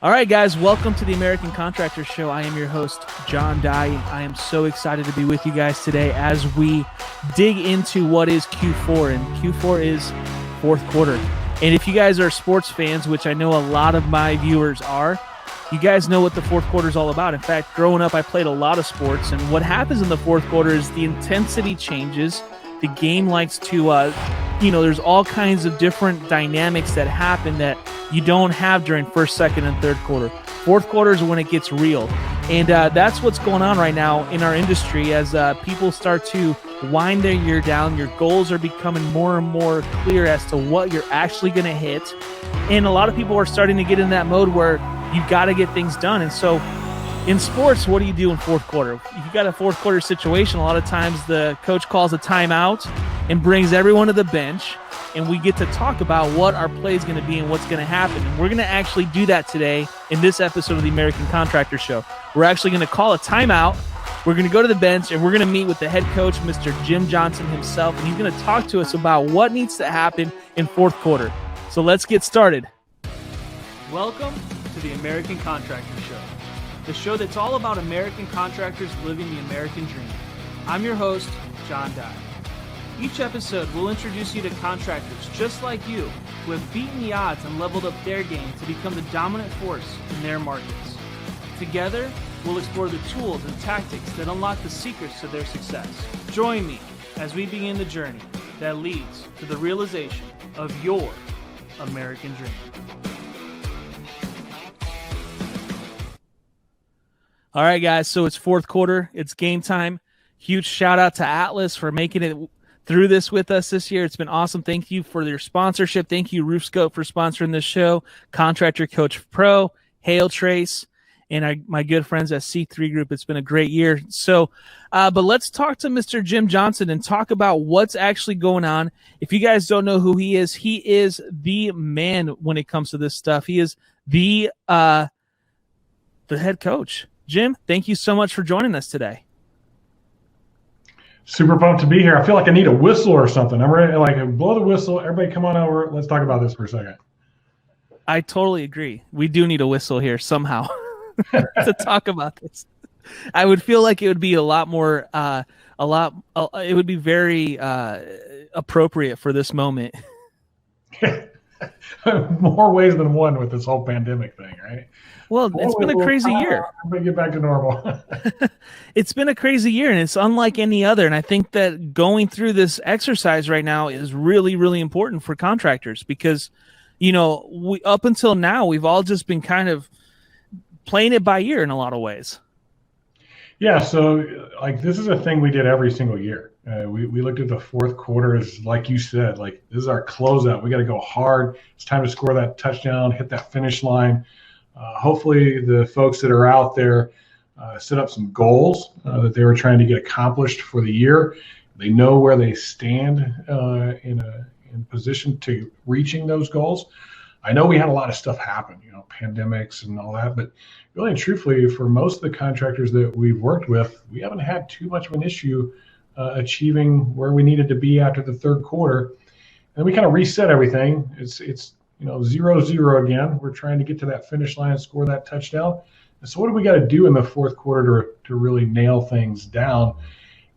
All right, guys, welcome to the American Contractor Show. I am your host, John Dye. I am so excited to be with you guys today as we dig into what is Q4, and Q4 is fourth quarter. And if you guys are sports fans, which I know a lot of my viewers are, you guys know what the fourth quarter is all about. In fact, growing up, I played a lot of sports, and what happens in the fourth quarter is the intensity changes. The game likes to, there's all kinds of different dynamics that happen that you don't have during first, second, and third quarter. Fourth quarter is when it gets real. And that's what's going on right now in our industry as people start to wind their year down. Your goals are becoming more and more clear as to what you're actually going to hit. And a lot of people are starting to get in that mode where you've got to get things done. And so in sports, what do you do in fourth quarter? If you got a fourth quarter situation, a lot of times the coach calls a timeout and brings everyone to the bench, and we get to talk about what our play is going to be and what's going to happen. And we're going to actually do that today in this episode of the American Contractor Show. We're actually going to call a timeout. We're going to go to the bench, and we're going to meet with the head coach, Mr. Jim Johnson himself, and he's going to talk to us about what needs to happen in fourth quarter. So let's get started. Welcome to the American Contractor Show, the show that's all about American contractors living the American dream. I'm your host, John Dye. Each episode will introduce you to contractors just like you who have beaten the odds and leveled up their game to become the dominant force in their markets. Together, we'll explore the tools and tactics that unlock the secrets to their success. Join me as we begin the journey that leads to the realization of your American dream. All right, guys, so it's fourth quarter. It's game time. Huge shout out to Atlas for making it through this with us this year. It's been awesome. Thank you for your sponsorship. Thank you, RoofScope, for sponsoring this show, Contractor Coach Pro, Hail Trace, and my good friends at C3 Group. It's been a great year. So, but let's talk to Mr. Jim Johnson and talk about what's actually going on. If you guys don't know who he is the man when it comes to this stuff. He is the head coach. Jim, thank you so much for joining us today. Super pumped to be here. I feel like I need a whistle or something. I'm ready. Like, blow the whistle. Everybody come on over. Let's talk about this for a second. I totally agree. We do need a whistle here somehow to talk about this. I would feel like it would be a lot more, it would be very appropriate for this moment. More ways than one with this whole pandemic thing, right? Well, it's been a crazy year. I'm going to get back to normal. It's been a crazy year, and it's unlike any other. And I think that going through this exercise right now is really, really important for contractors because, up until now, we've all just been kind of playing it by ear in a lot of ways. Yeah, so this is a thing we did every single year. We looked at the fourth quarter as, like you said, this is our closeout. We got to go hard. It's time to score that touchdown, hit that finish line. Hopefully the folks that are out there set up some goals that they were trying to get accomplished for the year. They know where they stand in position to reaching those goals. I know we had a lot of stuff happen, pandemics and all that, but really and truthfully, for most of the contractors that we've worked with, we haven't had too much of an issue achieving where we needed to be after the third quarter. And we kind of reset everything. It's 0-0 again. We're trying to get to that finish line and score that touchdown. And so what do we got to do in the fourth quarter to really nail things down?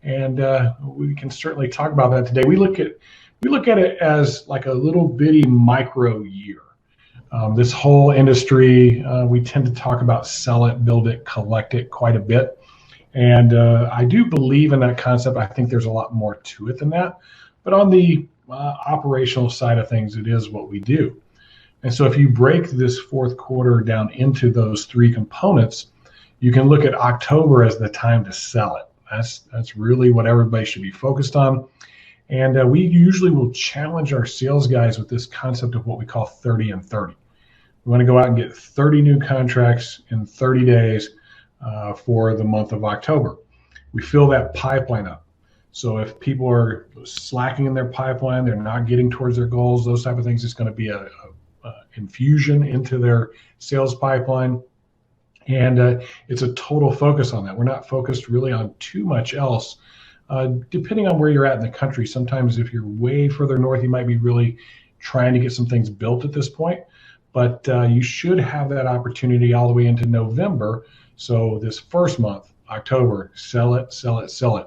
And we can certainly talk about that today. We look at it as like a little bitty micro year. This whole industry, we tend to talk about sell it, build it, collect it quite a bit. And I do believe in that concept. I think there's a lot more to it than that. But on the operational side of things, it is what we do. And so if you break this fourth quarter down into those three components, you can look at October as the time to sell it. That's really what everybody should be focused on. And we usually will challenge our sales guys with this concept of what we call 30 and 30. We want to go out and get 30 new contracts in 30 days for the month of October. We fill that pipeline up. So if people are slacking in their pipeline, they're not getting towards their goals, those type of things, it's going to be a infusion into their sales pipeline. And it's a total focus on that. We're not focused really on too much else. Depending on where you're at in the country, sometimes if you're way further north, you might be really trying to get some things built at this point. but you should have that opportunity all the way into November. So this first month, October, sell it, sell it, sell it.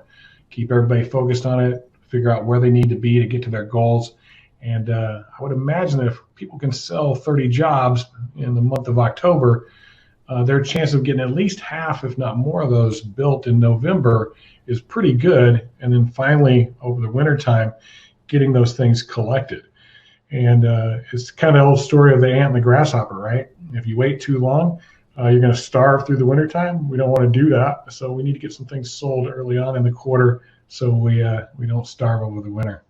Keep everybody focused on it, figure out where they need to be to get to their goals. And I would imagine that if people can sell 30 jobs in the month of October, their chance of getting at least half, if not more, of those built in November is pretty good. And then finally, over the wintertime, getting those things collected. And it's kind of the old story of the ant and the grasshopper, right? If you wait too long, you're going to starve through the wintertime. We don't want to do that. So we need to get some things sold early on in the quarter so we don't starve over the winter.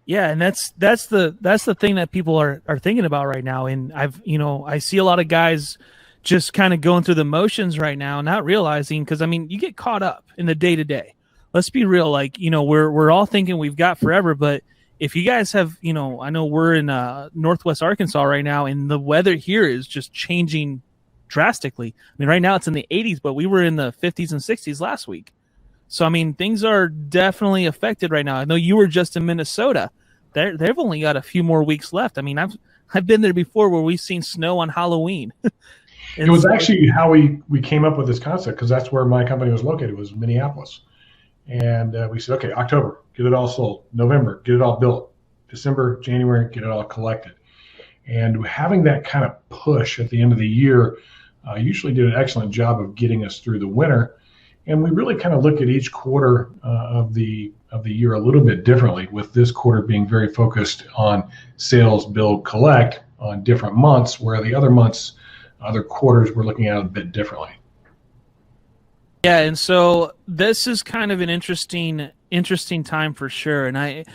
Yeah, and that's the thing that people are thinking about right now. And I see a lot of guys just kind of going through the motions right now, not realizing, because I mean, you get caught up in the day to day. Let's be real, like, we're all thinking we've got forever, but if you guys have, I know we're in Northwest Arkansas right now, and the weather here is just changing drastically. I mean, right now it's in the 80s, but we were in the 50s and 60s last week. So, I mean, things are definitely affected right now. I know you were just in Minnesota. They've only got a few more weeks left. I mean, I've been there before where we've seen snow on Halloween. It was actually how we came up with this concept, because that's where my company was located, was Minneapolis. And we said, okay, October, get it all sold. November, get it all built. December, January, get it all collected. And having that kind of push at the end of the year usually did an excellent job of getting us through the winter. And we really kind of look at each quarter of the year a little bit differently, with this quarter being very focused on sales, build, collect on different months, where the other months, other quarters, we're looking at a bit differently. Yeah, and so this is kind of an interesting time for sure. And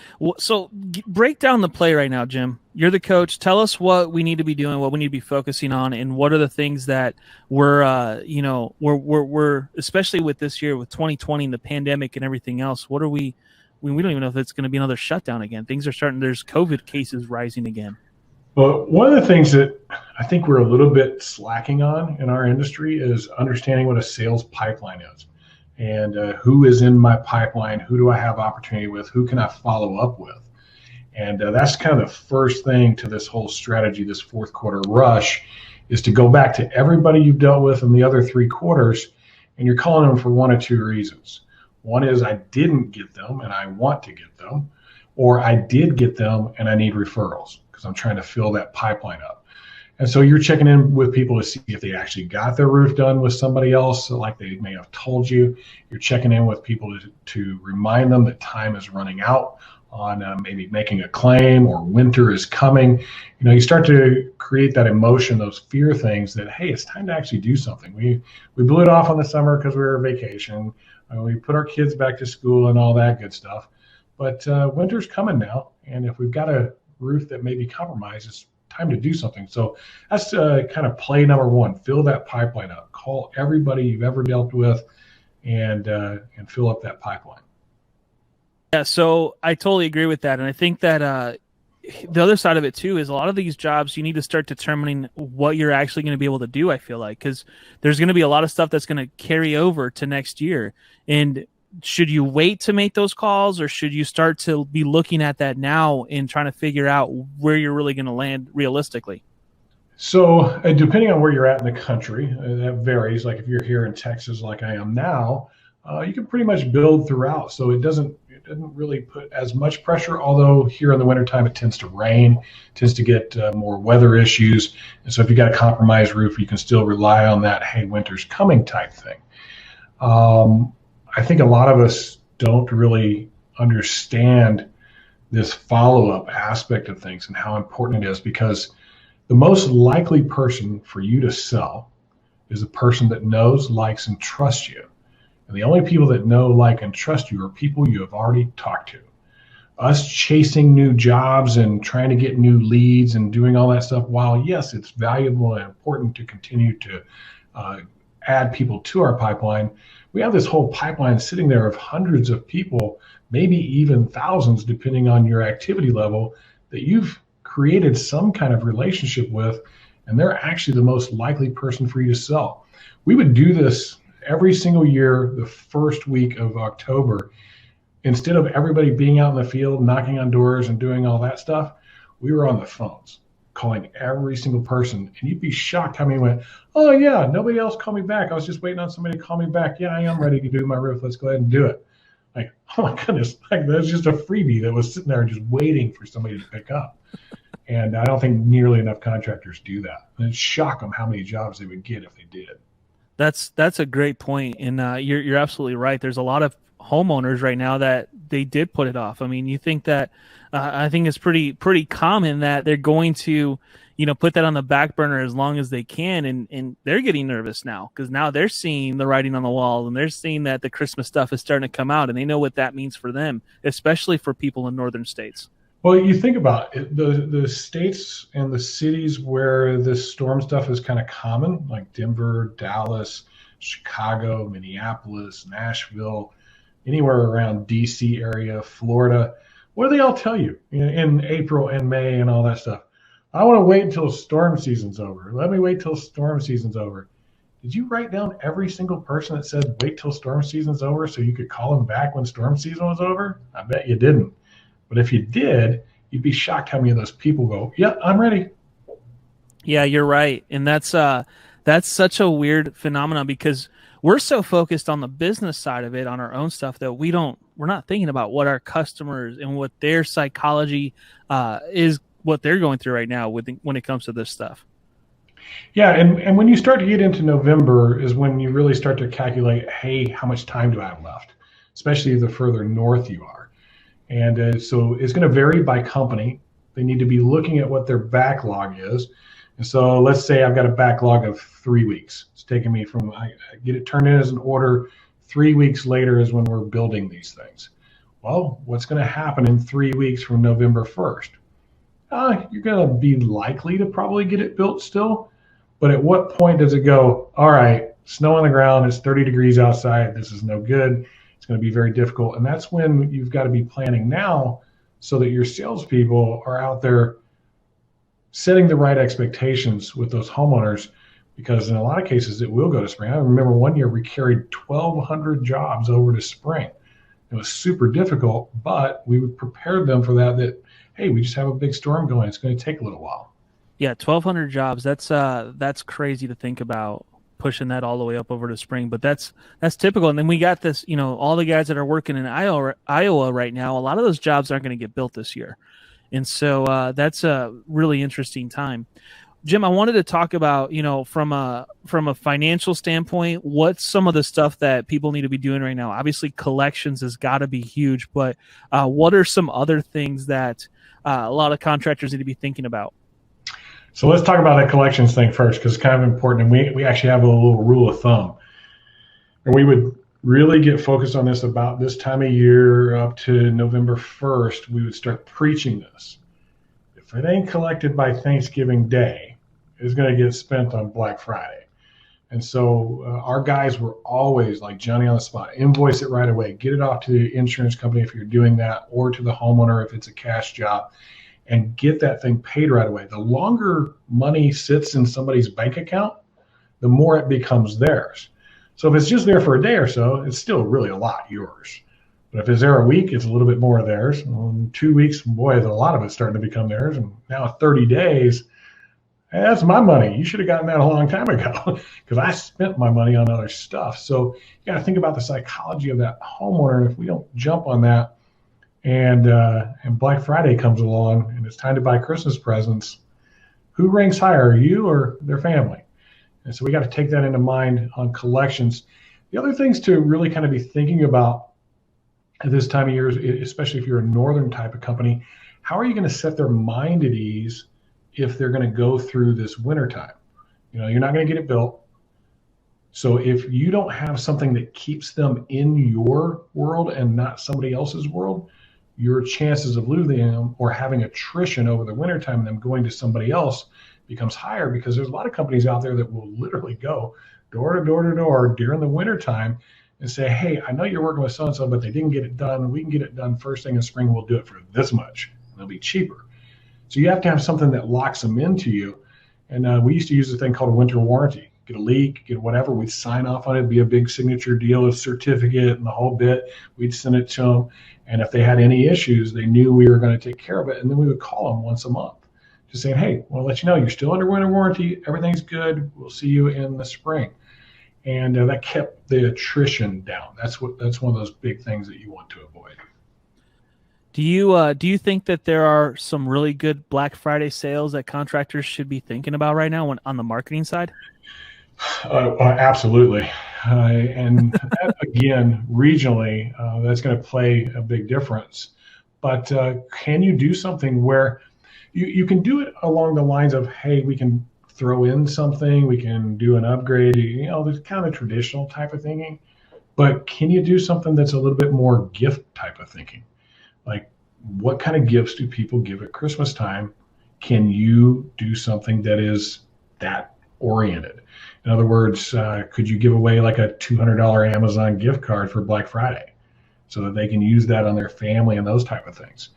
break down the play right now, Jim. You're the coach. Tell us what we need to be doing, what we need to be focusing on, and what are the things that we're especially with this year, with 2020 and the pandemic and everything else. What are we don't even know if it's going to be another shutdown again. Things are starting. There's COVID cases rising again. Well, one of the things that I think we're a little bit slacking on in our industry is understanding what a sales pipeline is, and who is in my pipeline, who do I have opportunity with, who can I follow up with. And that's kind of the first thing to this whole strategy, this fourth quarter rush, is to go back to everybody you've dealt with in the other 3 quarters, and you're calling them for one of 2 reasons. One is I didn't get them and I want to get them, or I did get them and I need referrals, because I'm trying to fill that pipeline up. And so you're checking in with people to see if they actually got their roof done with somebody else, like they may have told you. You're checking in with people to remind them that time is running out on maybe making a claim, or winter is coming. You start to create that emotion, those fear things that, hey, it's time to actually do something. We blew it off on the summer because we were on vacation. We put our kids back to school and all that good stuff. But winter's coming now, and if we've got a roof that may be compromised, it's time to do something. So that's kind of play number 1. Fill that pipeline up. Call everybody you've ever dealt with, and fill up that pipeline. Yeah, so I totally agree with that. And I think that the other side of it too is a lot of these jobs, you need to start determining what you're actually going to be able to do, I feel like, because there's going to be a lot of stuff that's going to carry over to next year. And should you wait to make those calls, or should you start to be looking at that now and trying to figure out where you're really going to land realistically? So depending on where you're at in the country, that varies. Like if you're here in Texas, like I am now, you can pretty much build throughout. So it doesn't really put as much pressure, although here in the wintertime it tends to rain, tends to get more weather issues. And so if you got a compromised roof, you can still rely on that, hey, winter's coming type thing. I think a lot of us don't really understand this follow-up aspect of things and how important it is, because the most likely person for you to sell is the person that knows, likes, and trusts you. And the only people that know, like, and trust you are people you have already talked to. Us chasing new jobs and trying to get new leads and doing all that stuff, while yes, it's valuable and important to continue to add people to our pipeline, we have this whole pipeline sitting there of hundreds of people, maybe even thousands, depending on your activity level, that you've created some kind of relationship with, and they're actually the most likely person for you to sell. We would do this every single year, the first week of October. Instead of everybody being out in the field, knocking on doors and doing all that stuff, we were on the phones, calling every single person, and you'd be shocked how many went, "Oh yeah, nobody else called me back. I was just waiting on somebody to call me back. Yeah, I am ready to do my roof. Let's go ahead and do it." Like, oh my goodness, like that's just a freebie that was sitting there just waiting for somebody to pick up. And I don't think nearly enough contractors do that. And it'd shock them how many jobs they would get if they did. That's a great point, and you're absolutely right. There's a lot of homeowners right now that they did put it off. I mean, you think that I think it's pretty common that they're going to, put that on the back burner as long as they can, and they're getting nervous now because now they're seeing the writing on the wall and they're seeing that the Christmas stuff is starting to come out, and they know what that means for them, especially for people in northern states. Well, you think about it, the states and the cities where this storm stuff is kind of common, like Denver, Dallas, Chicago, Minneapolis, Nashville, anywhere around DC area, Florida. What do they all tell you in April and May and all that stuff? I want to wait until storm season's over. Let me wait till storm season's over. Did you write down every single person that said wait till storm season's over so you could call them back when storm season was over? I bet you didn't. But if you did, you'd be shocked how many of those people go, "Yep, I'm ready." Yeah, you're right. And that's such a weird phenomenon because we're so focused on the business side of it, on our own stuff, that we're not thinking about what our customers and what their psychology is, what they're going through right now when it comes to this stuff. Yeah, and when you start to get into November is when you really start to calculate, hey, how much time do I have left, especially the further north you are. And so it's going to vary by company. They need to be looking at what their backlog is. And so let's say I've got a backlog of 3 weeks. It's taking me from I get it turned in as an order. 3 weeks later is when we're building these things. Well, what's going to happen in 3 weeks from November 1st? You're going to be likely to probably get it built still. But at what point does it go, all right, snow on the ground, it's 30 degrees outside, this is no good. It's going to be very difficult. And that's when you've got to be planning now so that your salespeople are out there setting the right expectations with those homeowners, because in a lot of cases it will go to spring. I remember one year we carried 1,200 jobs over to spring. It was super difficult, but we prepared them for that, hey, we just have a big storm going. It's going to take a little while. Yeah, 1,200 jobs. That's crazy to think about, pushing that all the way up over to spring, but that's typical. And then we got this, all the guys that are working in Iowa right now, a lot of those jobs aren't going to get built this year. And so that's a really interesting time. Jim, I wanted to talk about, from a financial standpoint, what's some of the stuff that people need to be doing right now? Obviously collections has got to be huge, but what are some other things that a lot of contractors need to be thinking about? So let's talk about that collections thing first, because it's kind of important. And we actually have a little rule of thumb. And we would really get focused on this about this time of year up to November 1st. We would start preaching this. If it ain't collected by Thanksgiving Day, it's going to get spent on Black Friday. And so our guys were always like Johnny on the spot, invoice it right away, get it off to the insurance company if you're doing that, or to the homeowner if it's a cash job, and get that thing paid right away. The longer money sits in somebody's bank account, the more it becomes theirs. So if it's just there for a day or so, it's still really a lot yours. But if it's there a week, it's a little bit more theirs. In 2 weeks, boy, a lot of it's starting to become theirs. And now 30 days, that's my money. You should have gotten that a long time ago because I spent my money on other stuff. So you got to think about the psychology of that homeowner. And if we don't jump on that, and Black Friday comes along and it's time to buy Christmas presents, who ranks higher, you or their family? And so we got to take that into mind on collections. The other things to really kind of be thinking about at this time of year, especially if you're a northern type of company, how are you going to set their mind at ease if they're going to go through this winter time? You're not going to get it built. So if you don't have something that keeps them in your world and not somebody else's world, your chances of losing them or having attrition over the wintertime and them going to somebody else becomes higher, because there's a lot of companies out there that will literally go door to door to door during the wintertime and say, hey, I know you're working with so-and-so, but they didn't get it done. We can get it done first thing in spring. We'll do it for this much. It'll be cheaper. So you have to have something that locks them into you. And we used to use a thing called a winter warranty. Get a leak, get whatever, we'd sign off on it, be a big signature deal, a certificate and the whole bit. We'd send it to them. And if they had any issues, they knew we were going to take care of it. And then we would call them once a month just saying, hey, we'll let you know you're still under winter warranty. Everything's good. We'll see you in the spring. And that kept the attrition down. That's one of those big things that you want to avoid. Do you think that there are some really good Black Friday sales that contractors should be thinking about right now on the marketing side? Absolutely. And that, again, regionally, that's going to play a big difference. But can you do something where you can do it along the lines of, hey, we can throw in something, we can do an upgrade, there's kind of a traditional type of thinking. But can you do something that's a little bit more gift type of thinking? Like, what kind of gifts do people give at Christmas time? Can you do something that is that oriented? In other words, could you give away like a $200 Amazon gift card for Black Friday so that they can use that on their family and those type of things?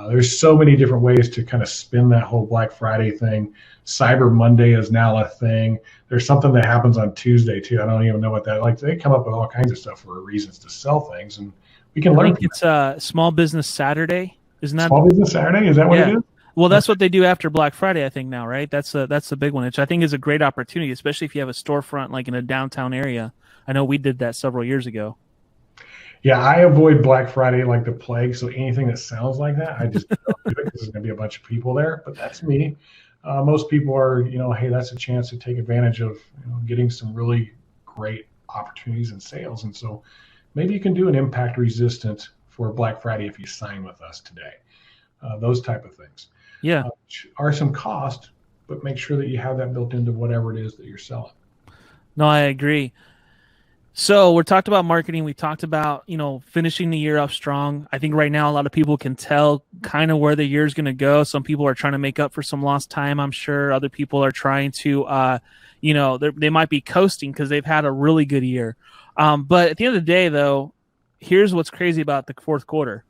There's so many different ways to kind of spin that whole Black Friday thing. Cyber Monday is now a thing. There's something that happens on Tuesday too. I don't even know what that, like, they come up with all kinds of stuff for reasons to sell things, and we can learn. I think it's Small Business Saturday. Isn't that Small Business Saturday? Is that what it is? Well, that's what they do after Black Friday, I think now, right? That's the big one, which I think is a great opportunity, especially if you have a storefront like in a downtown area. I know we did that several years ago. Yeah, I avoid Black Friday like the plague. So anything that sounds like that, I just don't do it because there's going to be a bunch of people there. But that's me. Most people are, hey, that's a chance to take advantage of getting some really great opportunities and sales. And so maybe you can do an impact resistant for Black Friday if you sign with us today. Those type of things. Yeah. Are some cost, but make sure that you have that built into whatever it is that you're selling. No, I agree. So we talked about marketing. We talked about, finishing the year off strong. I think right now a lot of people can tell kind of where the year is going to go. Some people are trying to make up for some lost time, I'm sure. Other people are trying to, they might be coasting because they've had a really good year. But at the end of the day, though, here's what's crazy about the fourth quarter.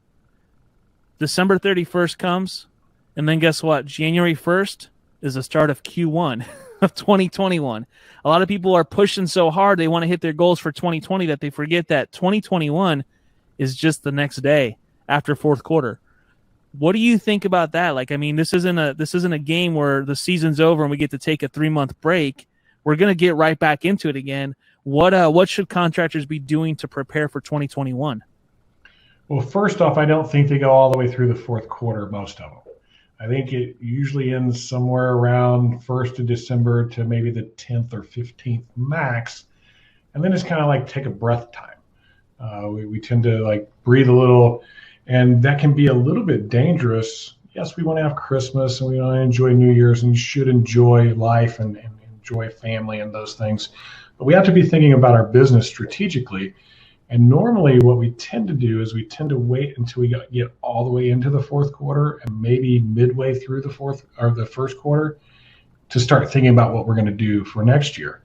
December 31st comes, and then guess what? January 1st is the start of Q1 of 2021. A lot of people are pushing so hard, they want to hit their goals for 2020 that they forget that 2021 is just the next day after fourth quarter. What do you think about that? Like, I mean, this isn't a game where the season's over and we get to take a 3-month break. We're going to get right back into it again. What should contractors be doing to prepare for 2021? Well, first off, I don't think they go all the way through the fourth quarter, most of them. I think it usually ends somewhere around 1st of December to maybe the 10th or 15th max. And then it's kind of like take a breath time. We tend to like breathe a little, and that can be a little bit dangerous. Yes, we want to have Christmas and we want to enjoy New Year's, and you should enjoy life and enjoy family and those things. But we have to be thinking about our business strategically. And normally what we tend to do is we tend to wait until we get all the way into the fourth quarter and maybe midway through the first quarter to start thinking about what we're going to do for next year.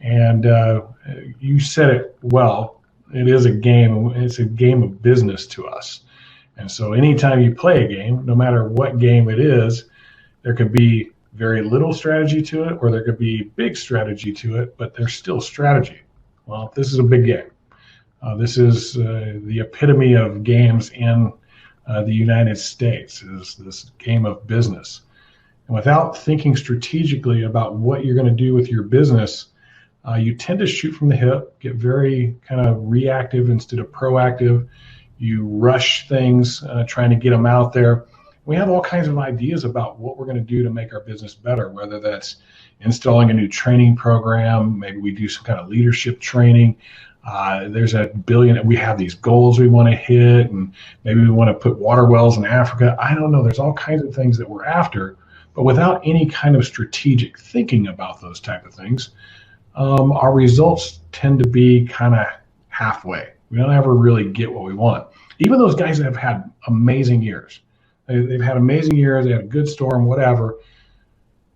And you said it well. It is a game. It's a game of business to us. And so anytime you play a game, no matter what game it is, there could be very little strategy to it, or there could be big strategy to it, but there's still strategy. Well, this is a big game. This is the epitome of games in the United States, is this game of business. And without thinking strategically about what you're going to do with your business, you tend to shoot from the hip, get very kind of reactive instead of proactive. You rush things, trying to get them out there. We have all kinds of ideas about what we're going to do to make our business better, whether that's installing a new training program, maybe we do some kind of leadership training. There's a billion, we have these goals we want to hit, and maybe we want to put water wells in Africa. I don't know. There's all kinds of things that we're after, but without any kind of strategic thinking about those type of things, our results tend to be kind of halfway. We don't ever really get what we want. Even those guys that have had amazing years, they've had amazing years, they had a good storm, whatever.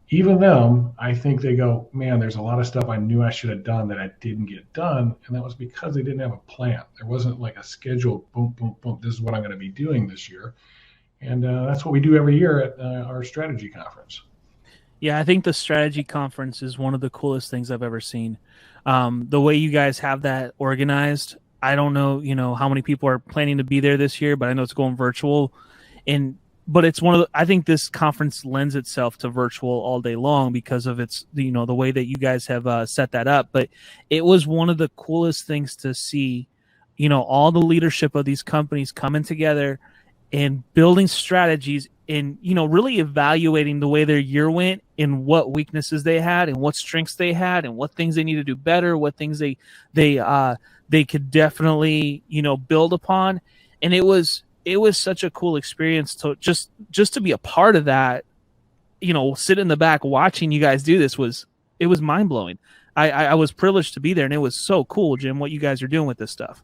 Even them, I think they go, man, there's a lot of stuff I knew I should have done that I didn't get done. And that was because they didn't have a plan. There wasn't like a scheduled boom, boom, boom. This is what I'm going to be doing this year. And that's what we do every year at our strategy conference. Yeah, I think the strategy conference is one of the coolest things I've ever seen. The way you guys have that organized, I don't know, how many people are planning to be there this year, but I know it's going virtual. And but it's one of the, I think this conference lends itself to virtual all day long because of its, the way that you guys have set that up. But it was one of the coolest things to see, all the leadership of these companies coming together and building strategies and, really evaluating the way their year went and what weaknesses they had and what strengths they had and what things they need to do better, what things they could definitely, build upon. And it was such a cool experience to just to be a part of that, sit in the back watching you guys do this it was mind blowing. I was privileged to be there, and it was so cool, Jim, what you guys are doing with this stuff.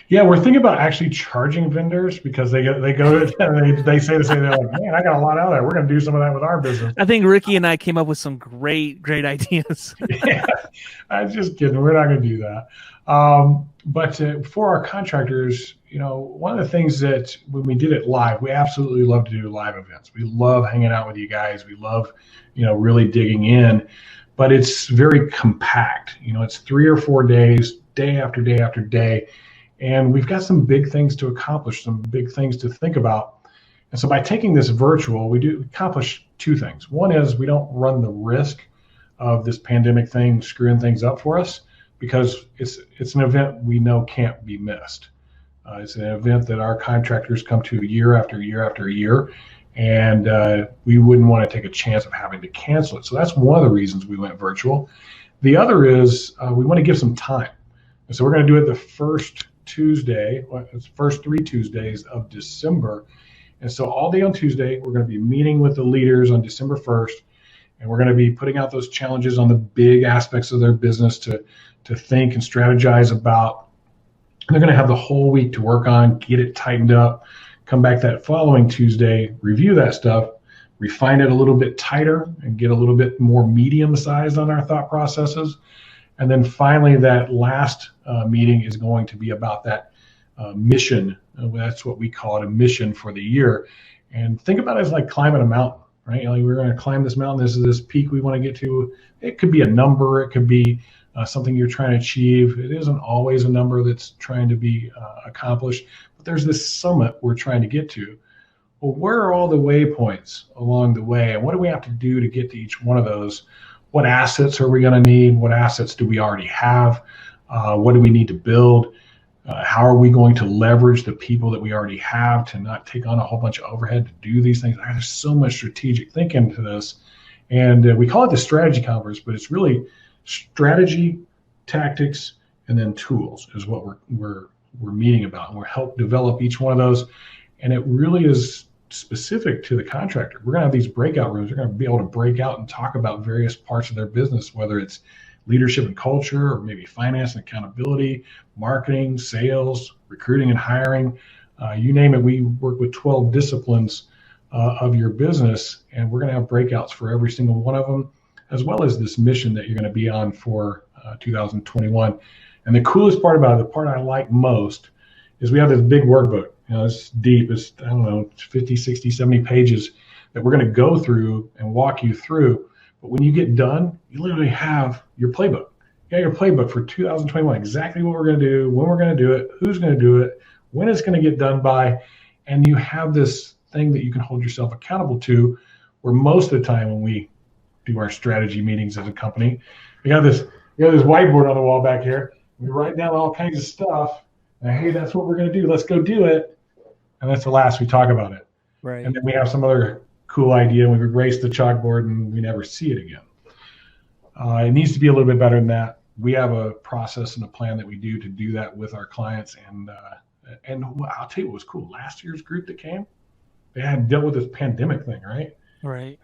Yeah, we're thinking about actually charging vendors because they say the same. They're like, man, I got a lot out there. We're going to do some of that with our business. I think Ricky and I came up with some great ideas. Yeah, I'm just kidding. We're not going to do that. But for our contractors, one of the things that when we did it live, we absolutely love to do live events. We love hanging out with you guys. We love, really digging in, but it's very compact. It's 3 or 4 days, day after day after day. And we've got some big things to accomplish, some big things to think about. And so by taking this virtual, we do accomplish 2 things. One is we don't run the risk of this pandemic thing screwing things up for us, because it's an event we know can't be missed. It's an event that our contractors come to year after year after year, and we wouldn't want to take a chance of having to cancel it. So that's one of the reasons we went virtual. The other is we want to give some time. And so we're going to do it the first 3 Tuesdays of December. And so all day on Tuesday, we're going to be meeting with the leaders on December 1st, and we're going to be putting out those challenges on the big aspects of their business to think and strategize about. And they're going to have the whole week to work on, get it tightened up, come back that following Tuesday, review that stuff, refine it a little bit tighter and get a little bit more medium sized on our thought processes. And then finally, that last meeting is going to be about that mission. That's what we call it, a mission for the year. And think about it as like climbing a mountain, right? We're going to climb this mountain. This is this peak we want to get to. It could be a number. It could be something you're trying to achieve. It isn't always a number that's trying to be accomplished, but there's this summit we're trying to get to. Well, where are all the waypoints along the way? And what do we have to do to get to each one of those? What assets are we going to need? What assets do we already have? What do we need to build? How are we going to leverage the people that we already have to not take on a whole bunch of overhead to do these things? There's so much strategic thinking to this. And we call it the strategy conference, but it's really strategy, tactics, and then tools is what we're meeting about. And we'll help develop each one of those. And it really is specific to the contractor. We're going to have these breakout rooms. We're going to be able to break out and talk about various parts of their business, whether it's leadership and culture, or maybe finance and accountability, marketing, sales, recruiting and hiring, you name it. We work with 12 disciplines of your business, and we're going to have breakouts for every single one of them, as well as this mission that you're going to be on for 2021. And the coolest part about it, the part I like most, is we have this big workbook. It's deep. It's, 50, 60, 70 pages that we're going to go through and walk you through. But when you get done, you literally have your playbook. You got your playbook for 2021, exactly what we're going to do, when we're going to do it, who's going to do it, when it's going to get done by. And you have this thing that you can hold yourself accountable to, where most of the time when we do our strategy meetings as a company, we got this whiteboard on the wall back here. We write down all kinds of stuff. And, hey, that's what we're going to do. Let's go do it. And that's the last we talk about it. Right. And then we have some other cool idea, and we erase the chalkboard and we never see it again. It needs to be a little bit better than that. We have a process and a plan that we do that with our clients. And I'll tell you what was cool. Last year's group that came, they hadn't dealt with this pandemic thing, right? Right.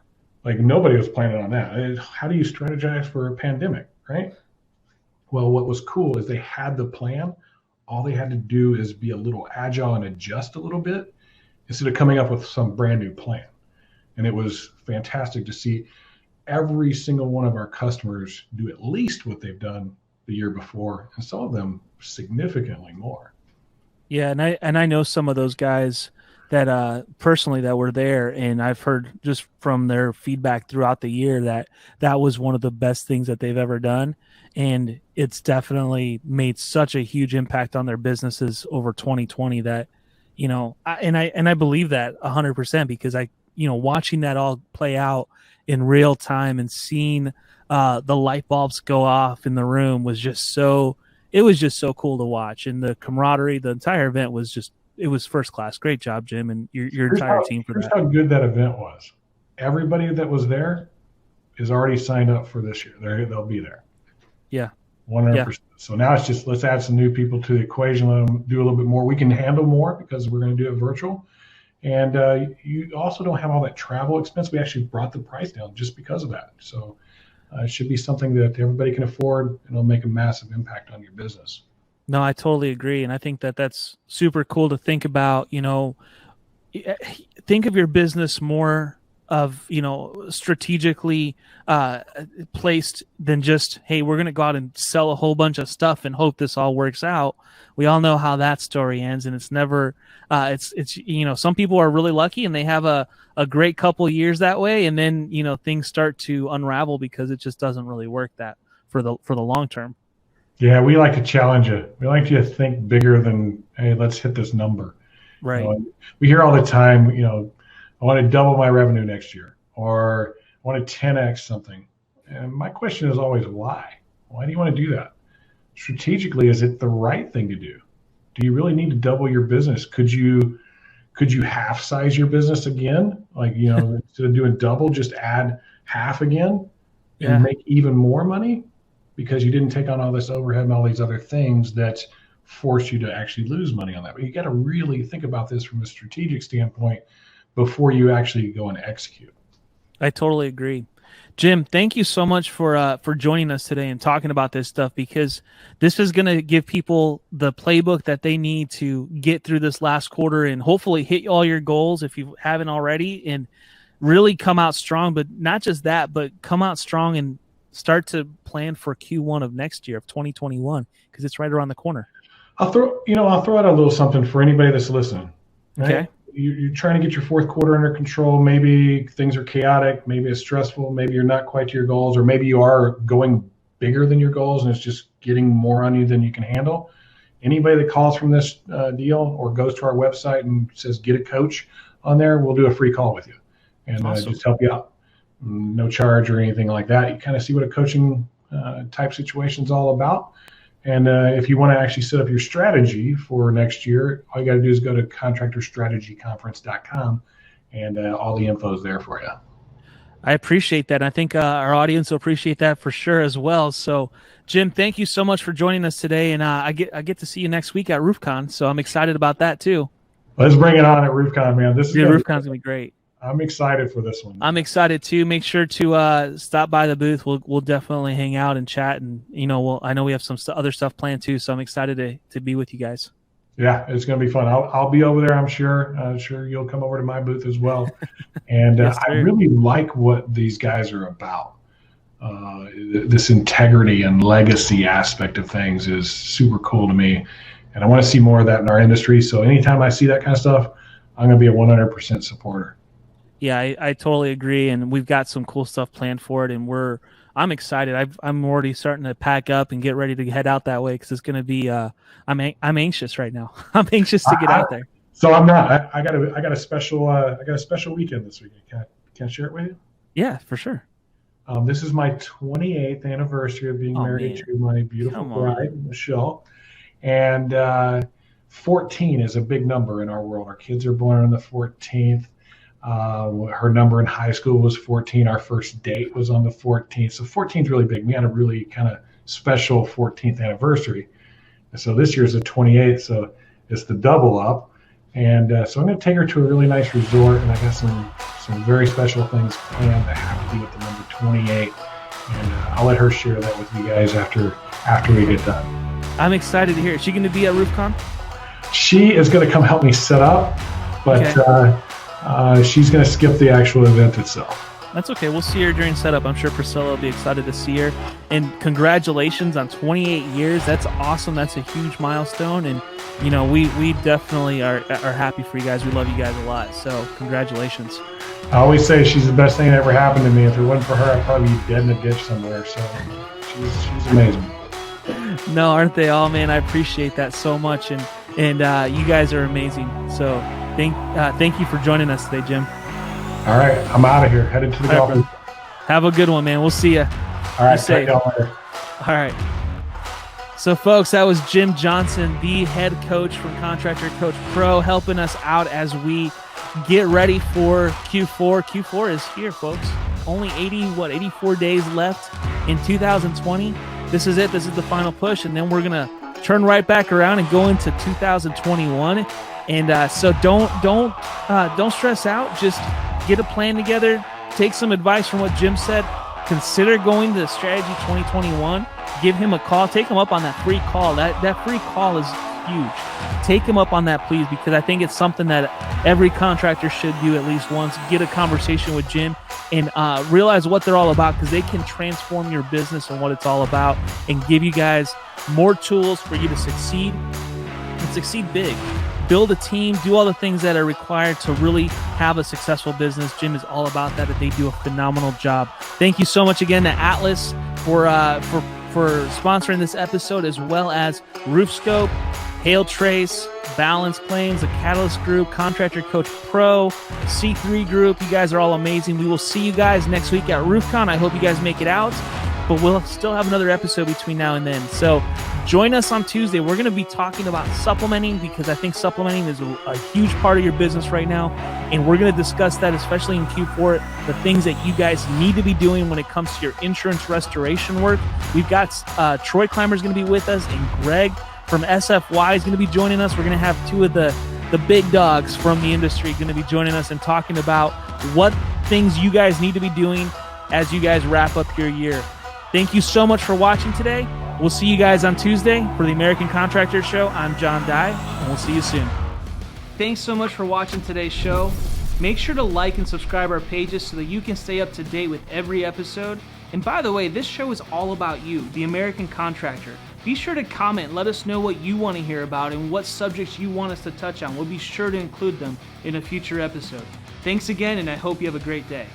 Like nobody was planning on that. How do you strategize for a pandemic, right? Well, what was cool is they had the plan. All they had to do is be a little agile and adjust a little bit instead of coming up with some brand new plan. And it was fantastic to see every single one of our customers do at least what they've done the year before, and some of them significantly more. Yeah, and I know some of those guys that personally that were there, and I've heard just from their feedback throughout the year that was one of the best things that they've ever done. And it's definitely made such a huge impact on their businesses over 2020 that, I believe that 100% because watching that all play out in real time and seeing the light bulbs go off in the room was just so cool to watch. And the camaraderie, the entire event it was first class. Great job, Jim, and your entire team for that. Here's how good that event was. Everybody that was there is already signed up for this year. They'll be there. Yeah. 100%. Yeah. So now it's just, let's add some new people to the equation, let them do a little bit more. We can handle more because we're going to do it virtual. And you also don't have all that travel expense. We actually brought the price down just because of that. So it should be something that everybody can afford, and it'll make a massive impact on your business. No, I totally agree. And I think that that's super cool to think about. Think of your business more of, strategically placed than just, hey, we're going to go out and sell a whole bunch of stuff and hope this all works out. We all know how that story ends, and it's never, some people are really lucky and they have a great couple of years that way. And then, things start to unravel because it just doesn't really work that for the long term. Yeah. We like to challenge you. We like you to think bigger than, hey, let's hit this number. Right. We hear all the time, I want to double my revenue next year, or I want to 10x something. And my question is always, why? Why do you want to do that? Strategically, is it the right thing to do? Do you really need to double your business? Could you half size your business again? Like, instead of doing double, just add half again and make even more money because you didn't take on all this overhead and all these other things that force you to actually lose money on that. But you got to really think about this from a strategic standpoint before you actually go and execute. I totally agree. Jim, thank you so much for joining us today and talking about this stuff, because this is going to give people the playbook that they need to get through this last quarter and hopefully hit all your goals if you haven't already, and really come out strong. But not just that, but come out strong and start to plan for Q1 of next year, of 2021, because it's right around the corner. I'll throw out a little something for anybody that's listening. Right? Okay. You're trying to get your fourth quarter under control. Maybe things are chaotic. Maybe it's stressful. Maybe you're not quite to your goals, or maybe you are going bigger than your goals and it's just getting more on you than you can handle. Anybody that calls from this deal or goes to our website and says, get a coach on there, we'll do a free call with you and awesome. Just help you out. No charge or anything like that. You kind of see what a coaching type situation is all about. And if you want to actually set up your strategy for next year, all you got to do is go to contractorstrategyconference.com, and all the info is there for you. I appreciate that. I think our audience will appreciate that for sure as well. So, Jim, thank you so much for joining us today. And I get to see you next week at RoofCon, so I'm excited about that too. Let's bring it on at RoofCon, man. RoofCon's going to be great. I'm excited for this one. I'm excited too. Make sure to stop by the booth. We'll definitely hang out and chat, and I know we have some other stuff planned too. So I'm excited to be with you guys. Yeah, it's going to be fun. I'll be over there. I'm sure. Sure you'll come over to my booth as well. And yes, I really like what these guys are about. This integrity and legacy aspect of things is super cool to me, and I want to see more of that in our industry. So anytime I see that kind of stuff, I'm going to be a 100% supporter. Yeah, I totally agree, and we've got some cool stuff planned for it, and I'm excited. I'm already starting to pack up and get ready to head out that way, because it's going to be. I'm anxious right now. I'm anxious to get out there. So I'm not. I got a special weekend this weekend. Can I share it with you? Yeah, for sure. This is my 28th anniversary of being married to my beautiful bride, Michelle, and 14 is a big number in our world. Our kids are born on the 14th. Her number in high school was 14. Our first date was on the 14th. So 14 is really big. We had a really kind of special 14th anniversary. And so this year's the 28th. So it's the double up. And so I'm going to take her to a really nice resort. And I got some very special things planned that have to do with the number 28. And I'll let her share that with you guys after we get done. I'm excited to hear it. Is she going to be at RoofCon? She is going to come help me set up. But she's going to skip the actual event itself. That's okay. We'll see her during setup. I'm sure Priscilla will be excited to see her. And congratulations on 28 years. That's awesome. That's a huge milestone. And, we definitely are happy for you guys. We love you guys a lot. So congratulations. I always say she's the best thing that ever happened to me. If it wasn't for her, I'd probably be dead in a ditch somewhere. So she's amazing. No, aren't they all, man? I appreciate that so much. And And you guys are amazing. So thank you for joining us today, Jim. All right, I'm out of here. Headed to the golf. Have a good one, man. We'll see you. All right, see y'all later. All right. So, folks, that was Jim Johnson, the head coach from Contractor Coach Pro, helping us out as we get ready for Q4. Q4 is here, folks. Only 84 days left in 2020. This is it. This is the final push, and then we're going to turn right back around and go into 2021. And so don't stress out. Just get a plan together. Take some advice from what Jim said. Consider going to Strategy 2021. Give him a call. Take him up on that free call. That free call is huge. Take him up on that, please, because I think it's something that every contractor should do at least once. Get a conversation with Jim and realize what they're all about, because they can transform your business and what it's all about and give you guys more tools for you to succeed and succeed big. Build a team, do all the things that are required to really have a successful business. Jim is all about that, and they do a phenomenal job. Thank you so much again to Atlas for sponsoring this episode, as well as RoofScope, Hail Trace, Balance Claims, the Catalyst Group, Contractor Coach Pro, C3 Group. You guys are all amazing. We will see you guys next week at RoofCon. I hope you guys make it out, but we'll still have another episode between now and then. So join us on Tuesday. We're going to be talking about supplementing, because I think supplementing is a huge part of your business right now. And we're going to discuss that, especially in Q4, the things that you guys need to be doing when it comes to your insurance restoration work. We've got Troy Clymer is going to be with us, and Greg from SFY is going to be joining us. We're going to have two of the big dogs from the industry going to be joining us and talking about what things you guys need to be doing as you guys wrap up your year. Thank you so much for watching today. We'll see you guys on Tuesday for the American Contractor Show. I'm John Dye, and we'll see you soon. Thanks so much for watching today's show. Make sure to like and subscribe our pages so that you can stay up to date with every episode. And by the way, this show is all about you, the American Contractor. Be sure to comment and let us know what you want to hear about and what subjects you want us to touch on. We'll be sure to include them in a future episode. Thanks again, and I hope you have a great day.